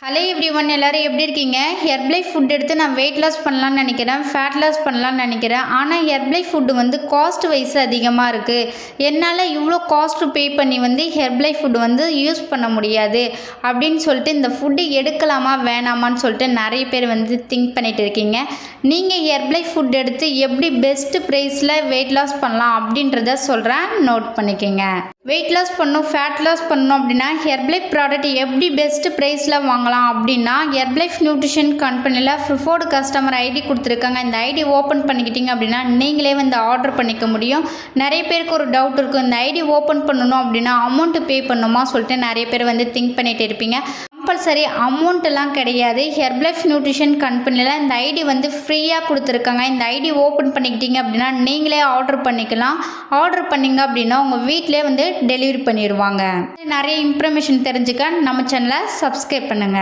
Hello everyone, எல்லாரும் எப்படி இருக்கீங்க? ஹெர்ப்லைஃப் ஃபுட் எடுத்து நான் வெயிட் லாஸ் பண்ணலான்னு நினைக்கிறேன், ஃபேட் லாஸ் பண்ணலான்னு நினைக்கிறேன். ஆனால் ஹெர்ப்லைஃப் ஃபுட்டு காஸ்ட் வைஸ் அதிகமாக இருக்குது. என்னால் இவ்வளோ காஸ்ட்டு பே பண்ணி ஹெர்ப்லைஃப் ஃபுட்டு யூஸ் பண்ண முடியாது அப்படின்னு சொல்லிட்டு இந்த ஃபுட்டு எடுக்கலாமா வேணாமான்னு சொல்லிட்டு நிறைய பேர் திங்க் பண்ணிட்டு இருக்கீங்க. நீங்கள் ஹெர்ப்லைஃப் ஃபுட் எடுத்து எப்படி பெஸ்ட்டு ப்ரைஸில் வெயிட் லாஸ் பண்ணலாம் அப்படின்றத சொல்கிறேன், நோட் பண்ணிக்கோங்க. வெயிட் லாஸ் பண்ணணும், ஃபேட் லாஸ் பண்ணணும் அப்படின்னா ஹெர்ப்லைஃப் ப்ராடக்ட் எப்படி பெஸ்ட்டு ப்ரைஸில் வாங்கலாம் அப்படின்னா, ஹெர்ப்லைஃப் நியூட்ரிஷன் கம்பெனியில் ப்ரிஃபர்டு கஸ்டமர் ஐடி கொடுத்துருக்காங்க. இந்த ஐடி ஓப்பன் பண்ணிக்கிட்டீங்க அப்படின்னா நீங்களே ஆர்டர் பண்ணிக்க முடியும். நிறைய பேருக்கு ஒரு டவுட் இருக்கும், இந்த ஐடி ஓப்பன் பண்ணணும் அப்படின்னா அமௌண்ட்டு பே பண்ணணுமா சொல்லிட்டு நிறைய பேர் திங்க் பண்ணிகிட்டு இருப்பீங்க. கம்பல்சரி அமௌண்ட்டெல்லாம் கிடையாது. ஹெர்ப்லைஃப் நியூட்ரிஷன் கம்பெனியில் இந்த ஐடி ஃப்ரீயாக கொடுத்துருக்காங்க. இந்த ஐடி ஓப்பன் பண்ணிக்கிட்டீங்க அப்படின்னா நீங்களே ஆர்டர் பண்ணிக்கலாம். ஆர்டர் பண்ணிங்க அப்படின்னா உங்கள் வீட்டிலே டெலிவரி பண்ணிடுவாங்க. நிறைய இன்ஃபர்மேஷன் தெரிஞ்சுக்க நம்ம சேனலை சப்ஸ்கிரைப் பண்ணுங்கள்.